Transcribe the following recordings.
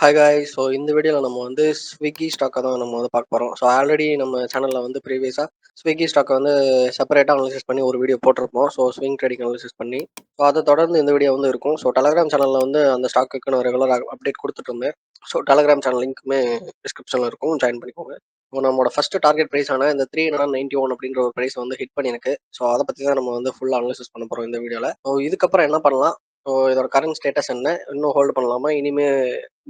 Hi guys. So இந்த வீடியோவில் நம்ம வந்து ஸ்விக்கி ஸ்டாக்கை தான் நம்ம வந்து பார்க்க போகிறோம். ஸோ ஆல்ரெடி நம்ம சேனலில் வந்து ப்ரீவியஸாக ஸ்விக்கி ஸ்டாக்கை வந்து செப்பரேட்டாக அனலிசிஸ் பண்ணி ஒரு வீடியோ போட்டிருப்போம். ஸோ ஸ்விங் ட்ரேடிங் அனலிசிஸ் பண்ணி ஸோ அதை தொடர்ந்து இந்த வீடியோ வந்து இருக்கும். ஸோ டெலகிராம் சேனலில் வந்து அந்த ஸ்டாக்குக்கு நான் ரெகுலராக அப்டேட் கொடுத்துட்டு இருந்தேன். ஸோ டெலகிராம் சேனல் லிங்க்குமே டிஸ்கிரிப்ஷனில் இருக்கும், ஜாயின் பண்ணிக்கோங்க. இப்போ நம்மளோட ஃபர்ஸ்ட் டார்கெட் ப்ரைஸ் ஆன இந்த 391 அப்படின்ற ஒரு ப்ரைஸ் வந்து ஹிட் பண்ணியிருக்கு. ஸோ அதை பற்றி தான் நம்ம வந்து ஃபுல்லாக அனலிசிஸ் பண்ண போகிறோம் இந்த வீடியோவில். ஸோ இதுக்கப்புறம் என்ன பண்ணலாம், ஸோ இதோட கரண்ட் ஸ்டேட்டஸ் என்ன, இன்னும் ஹோல்டு பண்ணலாமா, இனிமே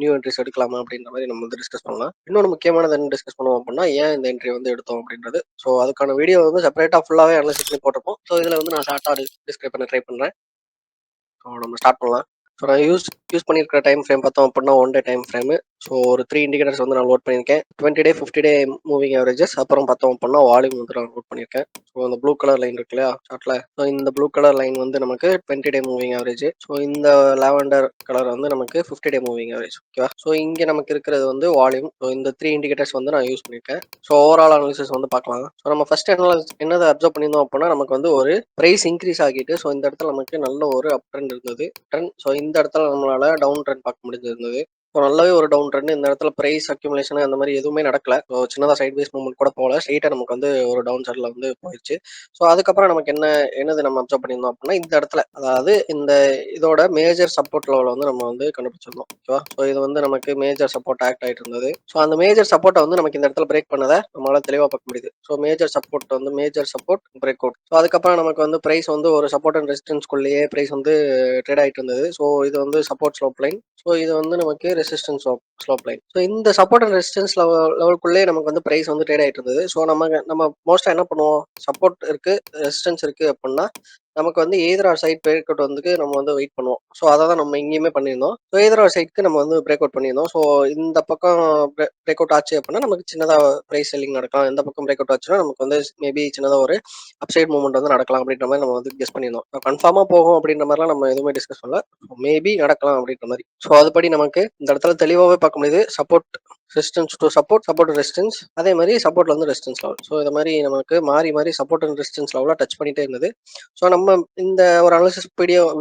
நியூ என்ட்ரிஸ் எடுக்கலாமா அப்படின்ற மாதிரி நம்ம வந்து டிஸ்கஸ் பண்ணலாம். இன்னொன்று முக்கியமானது என்ன டிஸ்கஸ் பண்ணுவோம் அப்படின்னா, ஏன் இந்த என்ட்ரி வந்து எடுத்தோம் அப்படின்றது. ஸோ அதுக்கான வீடியோ வந்து செப்பரேட்டாக ஃபுல்லாகவே அனலைஸ் பண்ணி போட்டிருப்போம். ஸோ இதில் வந்து நான் ஷார்ட்டாக டிஸ்கிரைப் பண்ண ட்ரை பண்ணுறேன். ஸோ நம்ம ஸ்டார்ட் பண்ணலாம். ஸோ நான் யூஸ் பண்ணியிருக்கிற டைம் ஃப்ரேம் பார்த்தோம் அப்படின்னா 1 டே டைம் ஃப்ரேமு. ஸோ ஒரு 3 இண்டிகேட்டர்ஸ் வந்து நான் லோட் பண்ணியிருக்கேன். 20 டே 50 டே மூவிங் ஆவரேஜஸ், அப்புறம் பார்த்தோம் அப்படின்னா வால்யூம் வந்து நான் லோட் பண்ணியிருக்கேன். ஸோ அந்த ப்ளூ கலர் லைன் இருக்கு இல்லையா சார்ட்டில், ஸோ இந்த ப்ளூ கலர் லைன் வந்து நமக்கு 20 டே மூவிங் ஆவரேஜ். ஸோ இந்த லாவெண்டர் கலர் வந்து நமக்கு 50 டே மூவிங் ஆவரேஜ். ஓகேவா. ஸோ இங்கே நமக்கு இருக்கிறது வந்து வால்யூம். ஸோ இந்த 3 இண்டிகேட்டர்ஸ் வந்து நான் யூஸ் பண்ணியிருக்கேன். ஸோ ஓவரால் அனாலிசிஸ் வந்து பார்க்கலாம். ஸோ நம்ம ஃபர்ஸ்ட் என்னதை அப்சர்வ் பண்ணியிருந்தோம் அப்படின்னா, நமக்கு வந்து ஒரு ப்ரைஸ் இன்க்ரீஸ் ஆகிட்டு ஸோ இந்த இடத்துல நமக்கு நல்ல ஒரு அப் ட்ரெண்ட் இருந்தது. ட்ரெண்ட். ஸோ இந்த இடத்துல நம்மளால டவுன் ட்ரெண்ட் பார்க்க முடிஞ்சிருந்தது. ஸோ நல்லாவே ஒரு டவுன் ட்ரெண்ட். இந்த இடத்துல பிரைஸ் அக்யூமுலேஷன் அந்த மாதிரி எதுவுமே நடக்கல. ஸோ சின்னதாக சைட் வைஸ் மூவ்மெண்ட் கூட போகல, ஸ்ட்ரெயிட்டாக நமக்கு வந்து ஒரு டவுன் சைடில் வந்து போயிடுச்சு. ஸோ அதுக்கப்புறம் நமக்கு என்னது நம்ம அப்சர்வ் பண்ணியிருந்தோம் அப்படின்னா, இந்த இடத்துல அதாவது இதோட மேஜர் சப்போர்ட் லெவலில் வந்து நம்ம வந்து கண்டுபிடிச்சிருந்தோம். ஓகேவா. ஸோ இது வந்து நமக்கு மேஜர் சப்போர்ட் ஆக்ட் ஆகிட்டு இருந்தது. ஸோ அந்த மேஜர் சப்போர்ட்டை வந்து நமக்கு இந்த இடத்துல பிரேக் பண்ணதை நம்மளால தெளிவாக பார்க்க முடியுது. So major support break out. So அதுக்கப்புறம் நமக்கு வந்து பிரைஸ் வந்து ஒரு சப்போர்ட் அண்ட் ரெசிஸ்டன்ஸ்குள்ளேயே பிரைஸ் வந்து ட்ரேட் ஆகிட்டு இருந்தது. ஸோ இது வந்து சப்போர்ட் ஸ்லோப் லைன். ஸோ இது வந்து நமக்கு ரெசிஸ்டன்ஸ் ஸ்லோப் லைன். ஸோ இந்த சப்போர்ட் அண்ட் ரெசிஸ்டன்ஸ் லெவலுக்குள்ளே நமக்கு வந்து பிரைஸ் வந்து ட்ரேட் ஆகிட்டு இருந்தது. ஸோ நம்ம மோஸ்ட்டாக என்ன பண்ணுவோம், சப்போர்ட் இருக்கு ரெசிஸ்டன்ஸ் இருக்கு அப்படின்னா நமக்கு வந்து either or side break out வந்து நம்ம வந்து வெயிட் பண்ணுவோம். ஸோ அதை தான் நம்ம இங்கேயுமே பண்ணியிருந்தோம். ஸோ எய்தர் ஆர் சைட்க்கு நம்ம வந்து பிரேக் அவுட் பண்ணியிருந்தோம். ஸோ இந்த பக்கம் பிரேக் அவுட் ஆச்சு அப்படின்னா நமக்கு சின்னதாக ப்ரைஸ் செல்லிங் நடக்கலாம். இந்த பக்கம் பிரேக் அவுட் ஆச்சுன்னா நமக்கு வந்து மேபி சின்னதாக ஒரு அப்சைட் மூவ்மெண்ட் வந்து நடக்கலாம் அப்படின்ற மாதிரி நம்ம வந்து கெஸ் பண்ணியிருந்தோம். கன்ஃபார்மாக போகும் அப்படின்ற மாதிரிலாம் நம்ம எதுவுமே டிஸ்கஸ் பண்ணல, மேபி நடக்கலாம் அப்படின்ற மாதிரி. ஸோ அதுபடி நமக்கு இந்த இடத்துல தெளிவாகவே பார்க்க முடியுது, support resistance to support resistance, அதே மாதிரி சப்போர்ட்ல வந்து ரெசிஸ்டன்ஸ் லெவல். ஸோ இந்த மாதிரி நமக்கு மாறி சப்போர்ட் அண்ட் ரெசிஸ்டன்ஸ் லெவலாக டச் பண்ணிட்டே இருந்தது. ஸோ நம்ம இந்த ஒரு அனாலிசிஸ்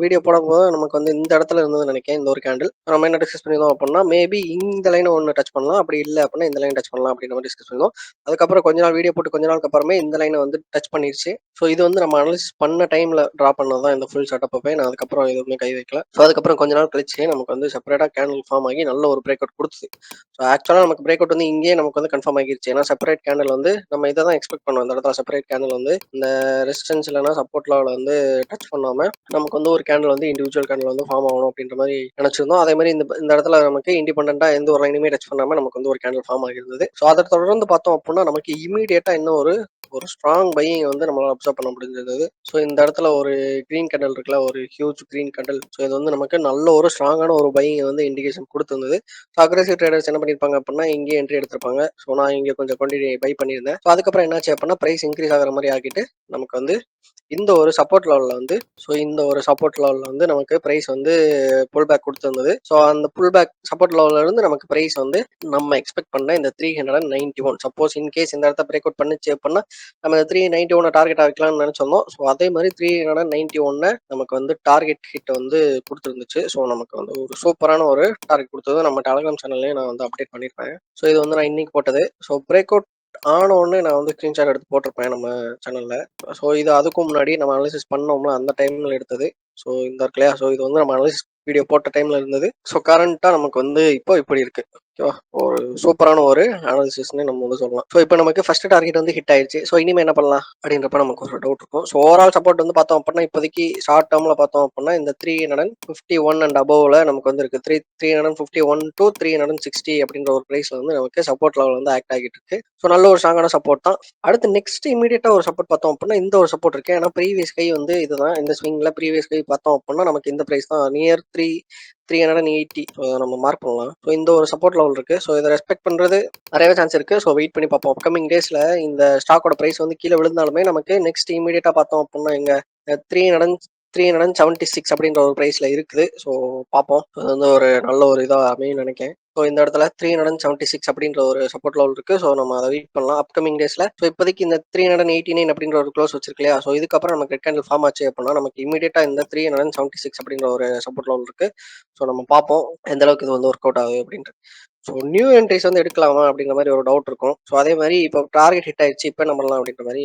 வீடியோ போடும்போது நமக்கு வந்து இந்த இடத்துல இருந்ததுன்னு நினைக்கிறேன், இந்த ஒரு கேண்டில். நம்ம என்ன டிஸ்கஸ் பண்ணியிருந்தோம் அப்படின்னா, மேபி இந்த லைனை ஒன்று டச் பண்ணலாம், அப்படி இல்லை அப்படின்னா இந்த லைன் டச் பண்ணலாம் அப்படின்ற மாதிரி டிஸ்கஸ் பண்ணியிருந்தோம். அதுக்கப்புறம் கொஞ்ச நாள் வீடியோ போட்டு கொஞ்ச நாளுக்கு அப்புறமே இந்த லைனை வந்து டச் பண்ணிருச்சு. ஸோ இது வந்து நம்ம அனலிசிஸ் பண்ண டைம்ல ட்ரா பண்ணதான் இந்த ஃபுல் செட்டப் அப்போ நான் அதுக்கப்புறம் எதுவுமே கை வைக்கல. ஸோ அதுக்கப்புறம் கொஞ்ச நாள் கழிச்சு நமக்கு வந்து செப்பரேட்டாக கேண்டில் ஃபார்ம் ஆகி நல்ல ஒரு பிரேக் அவுட் கொடுத்துது. ஸோ ஆக்சுவலாக நமக்கு பிரேக் அவுட் வந்து இங்கேயே நமக்கு வந்து கன்ஃபார்ம் ஆகிருச்சு. ஏன்னா செப்பரேட் கேண்டில் வந்து நம்ம இதை தான் எக்ஸ்பெக்ட் பண்ணுவோம். இந்த இடத்துல செப்பரேட் கேண்டில் வந்து இந்த ரெசிஸ்டன்ஸ் இல்லைனா சப்போர்ட் லெவலில் வந்து டச் பண்ணாம நமக்கு வந்து ஒரு கேண்டில் வந்து இண்டிவிஜுவல் கேண்டில் வந்து ஃபார்ம் ஆகணும் அப்படின்ற மாதிரி நினைச்சிருந்தோம். அதே மாதிரி இந்த இடத்துல நமக்கு இண்டிபெண்டா எந்த ஒரு லைனுமே டச் பண்ணாம நமக்கு வந்து ஒரு கேண்டில் ஃபார்ம் ஆகிருந்தது. ஸோ அதை தொடர்ந்து பார்த்தோம் அப்படின்னா நமக்கு இமீடியட்டா இன்னும் ஒரு ஸ்ட்ராங் பையிங் வந்து நம்மளால அப்சர்வ் பண்ண முடிஞ்சது. ஸோ இந்த இடத்துல ஒரு கிரீன் கேண்டல் இருக்குல்ல, ஒரு ஹியூஜ் கிரீன் கேண்டல். ஸோ இது வந்து நமக்கு நல்ல ஒரு ஸ்ட்ராங்கான ஒரு பையிங் வந்து இண்டிகேஷன் கொடுத்துருந்தது. ஸோ அக்ரெசிவ் ட்ரேடர்ஸ் என்ன பண்ணியிருப்பாங்க அப்படின்னா இங்கே என்ட்ரி எடுத்திருப்பாங்க. ஸோ நான் இங்கே கொஞ்சம் குவான்டிட்டி பை பண்ணியிருந்தேன். ஸோ அதுக்கப்புறம் என்னாச்சு அப்படின்னா பிரைஸ் இன்க்ரீஸ் ஆகிற மாதிரி ஆகிட்டு நமக்கு வந்து இந்த ஒரு சப்போர்ட் லெவலில் வந்து நமக்கு பிரைஸ் வந்து புல் பேக் கொடுத்துருந்தது. ஸோ அந்த புல் பேக் சப்போர்ட் லெவலில் இருந்து நமக்கு பிரைஸ் வந்து நம்ம எக்ஸ்பெக்ட் பண்ண இந்த 391, சப்போஸ் இன்கேஸ் இந்த இடத்த பிரேக் அவுட் பண்ணிச்சு அப்படின்னா நம்ம 391 டார்கெட் வைக்கலாம்னு நினைச்சிருந்தோம். ஸோ அதே மாதிரி 391 நமக்கு வந்து டார்கெட் ஹிட் வந்து கொடுத்துருந்துச்சு. ஸோ நமக்கு வந்து ஒரு சூப்பரான ஒரு டார்கெட் கொடுத்தது. நம்ம டெலகிராம் சேனல்லையும் நான் வந்து அப்டேட் பண்ணியிருப்பேன். ஸோ இது வந்து நான் இன்னைக்கு போட்டது. ஸோ பிரேக் அவுட் ஆன உடனே நான் வந்து ஸ்க்ரீன்ஷாட் எடுத்து போட்டிருப்பேன் நம்ம சேனல்ல. ஸோ இது அதுக்கும் முன்னாடி நம்ம அனாலிசிஸ் பண்ணோம்ல அந்த டைம்ல எடுத்தது. ஸோ இந்த இருக்கு இல்லையா, ஸோ இது வந்து நம்ம அனாலிசிஸ் வீடியோ போட்ட டைம்ல இருந்தது. ஸோ கரண்டா நமக்கு வந்து இப்போ இப்படி இருக்கு. ஓகேவா. ஒரு சூப்பரான ஒரு அனாலிசிஸ்னு நம்ம வந்து சொல்லலாம். ஸோ இப்போ நமக்கு ஃபர்ஸ்ட் டார்கெட் வந்து ஹிட் ஆயிடுச்சு. ஸோ இனிமே என்ன பண்ணலாம் அப்படின்றப்ப நமக்கு ஒரு டவுட் இருக்கும். ஸோ ஓவரால் சப்போர்ட் வந்து பார்த்தோம் அப்படின்னா இப்போதைக்கு ஷார்ட் டேர்ம்ல பார்த்தோம் அப்படின்னா இந்த 351 அண்ட் அபவ்ல நமக்கு வந்து இருக்கு. 351 to 360 அப்படின்ற ஒரு பிரைஸ்ல வந்து நமக்கு சப்போர்ட் லெவல் வந்து ஆக்ட் ஆகிட்டு இருக்கு. ஸோ நல்ல ஒரு ஸ்ட்ராங்கான சப்போர்ட் தான். அடுத்து நெக்ஸ்ட் இமீடியட்டா ஒரு சப்போர்ட் பார்த்தோம் அப்படின்னா இந்த ஒரு சப்போர்ட் இருக்கு. ஏன்னா ப்ரீவியஸ் கை வந்து இதுதான். இந்த ஸ்விங்ல ப்ரீவியஸ் கை பார்த்தோம் அப்படின்னா நமக்கு இந்த பிரைஸ் தான் நியர் 380. நம்ம மார்க் பண்ணலாம். ஸோ இந்த ஒரு சப்போர்ட் லெவல் இருக்கு. ஸோ இதை ரெஸ்பெக்ட் பண்றது நிறையவே சான்ஸ் இருக்கு. ஸோ வெயிட் பண்ணி பார்ப்போம். அப்கமிங் டேஸ்ல இந்த ஸ்டாக்கோட பிரைஸ் வந்து கீழே விழுந்தாலுமே நமக்கு நெக்ஸ்ட் இமீடியட்டா பார்த்தோம் அப்படின்னா எங்க 300 376 அப்படின்ற ஒரு பிரைஸ்ல இருக்குது. ஸோ பார்ப்போம். அது வந்து ஒரு நல்ல ஒரு இதா அமையும்னு நினைக்கிறேன். ஸோ இந்த இடத்துல 376 அப்படின்ற ஒரு சப்போர்ட் லெவல் இருக்கு. ஸோ நம்ம அதை வெயிட் பண்ணலாம் அப்கமிங் டேஸ்ல. ஸோ இப்போதைக்கு இந்த 389 அப்படின்ற ஒரு க்ளோஸ் வச்சிருக்கு இல்லையா? ஸோ இதுக்கப்புறம் நமக்கு ரெட் கேண்டில் ஃபார்ம் ஆச்சு அப்படின்னா நமக்கு இமீடியட்டா இந்த 376 அப்படின்ற ஒரு சப்போர்ட் லெவல் இருக்கு. ஸோ நம்ம பார்ப்போம் எந்த அளவுக்கு இது வந்து ஒர்க் அவுட் ஆகுது அப்படின்ட்டு. ஸோ நியூ என்ட்ரிஸ் வந்து எடுக்கலாமா அப்படிங்கிற மாதிரி ஒரு டவுட் இருக்கும். ஸோ அதே மாதிரி இப்போ டார்கெட் ஹிட் ஆயிடுச்சு, இப்போ என்ன பண்ணலாம் அப்படின்ற மாதிரி.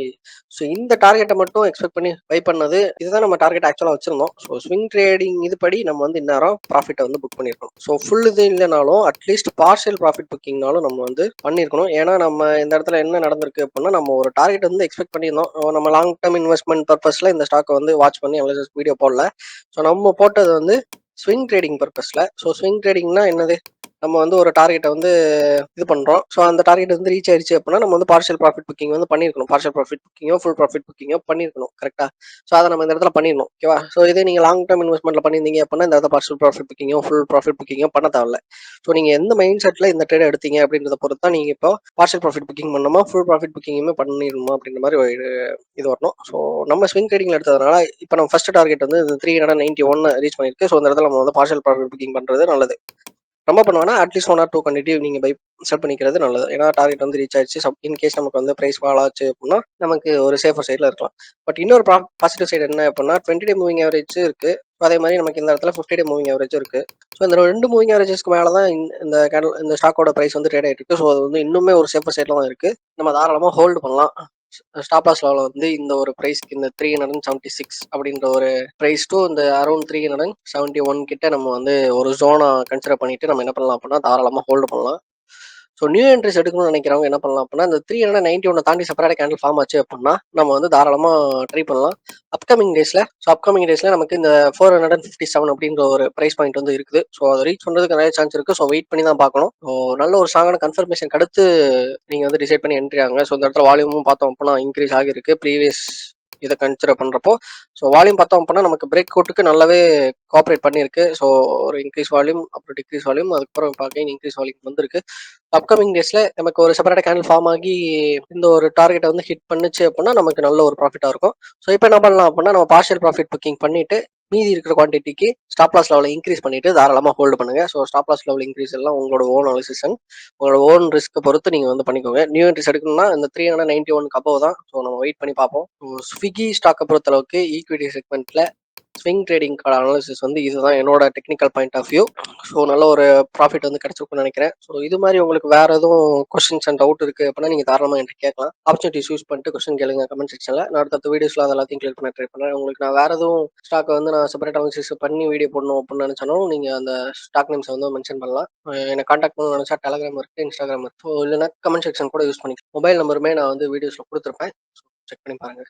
ஸோ இந்த டார்கெட்டை மட்டும் எக்ஸ்பெக்ட் பண்ணி பை பண்ணது இதுதான் நம்ம டார்கெட் ஆக்சுவலாக வச்சிருந்தோம். ஸோ ஸ்விங் ட்ரேடிங் இதுபடி நம்ம வந்து இந்நேரம் ப்ராஃபிட்டை வந்து புக் பண்ணியிருக்கோம். ஸோ ஃபுல் இது இல்லைனாலும் அட்லீஸ்ட் பார்ஷியல் ப்ராஃபிட் புக்கிங்னாலும் நம்ம வந்து பண்ணியிருக்கணும். ஏன்னா நம்ம இந்த இடத்துல என்ன நடந்திருக்கு அப்படின்னா நம்ம ஒரு டார்கெட் வந்து எக்ஸ்பெக்ட் பண்ணியிருந்தோம். நம்ம லாங் டர்ம் இன்வெஸ்ட்மெண்ட் பர்பஸ்ல இந்த ஸ்டாக்கை வந்து வாட்ச் பண்ணி அனலைசிஸ் வீடியோ போடல. ஸோ நம்ம போட்டது வந்து ஸ்விங் ட்ரேடிங் பர்பஸ்ல. ஸோ ஸ்விங் ட்ரேடிங்னா என்னது? நம்ம வந்து ஒரு டார்கெட்டை வந்து இது பண்றோம். ஸோ அந்த டார்கெட் வந்து ரீச் ஆயிடுச்சு அப்படின்னா நம்ம வந்து பார்ஷியல் ப்ராஃபிட் புக்கிங் வந்து பண்ணிருக்கணும். பார்ஷியல் ப்ராஃபிட் புக்கிங்கோ ஃபுல் ப்ராஃபிட் புக்கிங்கோ பண்ணிருக்கணும். கரெக்டா? ஸோ அதை நம்ம இந்த இடத்துல பண்ணிடணும். ஓகேவா? ஸோ இதே நீங்க லாங் டர்ம் இன்வெஸ்ட்மெண்ட்ல பண்ணியிருந்தீங்க அப்படின்னா இந்த இடத்துல பார்ஷியல் ப்ராஃபிட் புக்கிங்கோ ஃபுல் ப்ராஃபிட் புக்கிங்கோ பண்ண தேவையில்ல. ஸோ நீங்க எந்த மைண்ட் செட்ல இந்த ட்ரேட் எடுத்தீங்க அப்படின்றத பொறுத்து தான் நீங்க இப்போ பார்ஷியல் ப்ராஃபிட் புக்கிங் பண்ணணுமா ஃபுல் ப்ராஃபிட் புக்கிங்குமே பண்ணிடணுமா அப்படின்ற மாதிரி ஒரு இது வரணும். ஸோ நம்ம ஸ்விங் ட்ரேடிங்ல எடுத்ததுனால இப்போ நம்ம ஃபர்ஸ்ட் டார்கெட் வந்து 391 ரீச் பண்ணிருக்கு. ஸோ இந்த இடத்துல நம்ம வந்து பார்ஷியல் ப்ராஃபிட் புக்கிங் பண்றது நல்லது. ரொம்ப பண்ணுவேன்னா அட்லீஸ்ட் 1 ஆர் 2 கண்டினியூ நீங்க பை செட் பண்ணிக்கிறது நல்லது. ஏன்னா டார்கெட் வந்து ரீச் ஆயிடுச்சு. இன்கேஸ் நமக்கு வந்து பிரைஸ் ஃபால் ஆச்சு அப்படின்னா நமக்கு ஒரு சேஃபர் சைடில் இருக்கலாம். பட் இன்னொரு பாசிட்டிவ் சைடு என்ன அப்படின்னா 20 டே மூவிங் ஆவரேஜ் இருக்கு. அதே மாதிரி நமக்கு இந்த இடத்துல 50 டே மூவிங் ஆவரேஜ் இருக்கு. ஸோ இந்த ரெண்டு மூவிங் ஆவரேஜஸ்க்கு மேலே தான் இந்த ஸ்டாக்கோட பிரைஸ் வந்து ட்ரேட் ஆகிட்டு இருக்கு. ஸோ அது வந்து இன்னுமே ஒரு சேஃபர் சைடில் தான் இருக்கு. நம்ம தாராளமாக ஹோல்டு பண்ணலாம். ஸ்டாப் லாஸ் லெவல் வந்து இந்த ஒரு பிரைஸ்க்கு இந்த 376 அப்படின்ற ஒரு பிரைஸ் டு இந்த அரௌண்ட் 371 கிட்ட நம்ம வந்து ஒரு ஜோனை கன்சிடர் பண்ணிட்டு நம்ம என்ன பண்ணலாம் அப்படின்னா தாராளமாக ஹோல்டு பண்ணலாம். ஸோ நியூ என்ட்ரிஸ் எடுக்கணும்னு நினைக்கிறவங்க என்ன பண்ணலாம் அப்படின்னா இந்த 391 தாண்டி செப்பரேட் கேண்டில் ஃபார்ம் ஆச்சு அப்படின்னா நம்ம வந்து தாராளமாக ட்ரை பண்ணலாம். அப்கமிங் டேஸ்ல நமக்கு இந்த 457 அப்படின்ற ஒரு பிரைஸ் பாயிண்ட் வந்து இருக்குது. ஸோ அதை ரீச் பண்ணுறதுக்கு நிறைய சான்ஸ் இருக்கு. ஸோ வெயிட் பண்ணி தான் பார்க்கணும். ஸோ நல்ல ஒரு ஸ்ட்ராங்கான கன்ஃபர்மேஷன் அடுத்து நீங்க வந்து டிசைட் பண்ணி என்ட்ரி ஆகுங்க. ஸோ இந்த இடத்துல வால்யூமும் பார்த்தோம் அப்படின்னா இன்க்ரீஸ் ஆகிருக்கு ப்ரீவியஸ் இதை கன்சிடர் பண்றப்போ. ஸோ வால்யூம் பார்த்தோம் அப்படின்னா நமக்கு பிரேக் அவுட்டுக்கு நல்லாவே கோஆப்ரேட் பண்ணியிருக்கு. ஸோ ஒரு இன்க்ரீஸ் வால்யூம் அப்புறம் டிக்ரீஸ் வால்யூம் அதுக்கப்புறம் பார்க்க இன்க்ரீஸ் வால்யூம் வந்திருக்கு. அப்கமிங் டேஸ்ல நமக்கு ஒரு செப்பரேட் கேண்டில் ஃபார்ம் ஆகி இந்த ஒரு டார்கெட்டை வந்து ஹிட் பண்ணுச்சு அப்படின்னா நமக்கு நல்ல ஒரு ப்ராஃபிட்டா இருக்கும். ஸோ இப்போ என்ன பண்ணலாம் அப்படின்னா நம்ம பார்ஷியல் ப்ராஃபிட் புக்கிங் பண்ணிட்டு மீதி இருக்கிற குவான்டிட்டிக்கு ஸ்டாப் லாஸ் லெவலை இன்க்ரீஸ் பண்ணிட்டு தாராளமாக ஹோல்டு பண்ணுங்க. So stop loss level increase எல்லாம் உங்களோட ஓன் அனாலிசிஸ் உங்களோட ஓன் ரிஸ்க் பொறுத்து நீங்க வந்து பண்ணிக்கோங்க. நியூ என்ட்ரிஸ் எடுக்கணும்னா இந்த 391 அபோவ் தான். ஸோ நம்ம வெயிட் பண்ணி பார்ப்போம். ஸ்விக்கி ஸ்டாக்கை பொறுத்த அளவுக்கு ஈக்விட்டி செக்மெண்ட்ல ஸ்விங் ட்ரேடிங்கான அனாலிசிஸ் வந்து இதுதான் என்னோட technical point of view. So நல்ல ஒரு ப்ராஃபிட் வந்து கிடைச்சிருக்கும்னு நினைக்கிறேன். ஸோ இது மாதிரி உங்களுக்கு வேற எதுவும் கொஸ்டின்ஸ் அண்ட் டவுட் இருக்கு அப்படின்னா நீங்க தாராளமாக என்கிட்ட கேட்கலாம். ஆப்பர்ச்சுனிட்டிஸ் யூஸ் பண்ணிட்டு கொஸ்டின் கேளுங்க கமெண்ட் செக்ஷன்ல. நான் அடுத்த வீடியோஸ்ல அது எல்லாத்தையும் கிளியர் பண்ண ட்ரை பண்ணுறேன். உங்களுக்கு நான் வேற எதுவும் ஸ்டாக் வந்து நான் செப்பரேட் அனாலிசிஸ் பண்ணி வீடியோ போடணும் அப்படின்னு நினைச்சாலும் நீங்க அந்த ஸ்டாக் நேம்ஸ் வந்து மென்ஷன் பண்ணலாம். என்னை கான்டாக்ட் பண்ணணும்னு நினைச்சா டெலிகிராம் இருக்கு, இன்ஸ்டாகிராம் இருக்கு. இல்லைன்னா கமெண்ட் செக்ஷன் கூட யூஸ் பண்ணிக்கலாம். மொபைல் நம்பருமே நான் வந்து வீடியோஸ்ல கொடுத்துருப்பேன். செக் பண்ணி பாருங்க.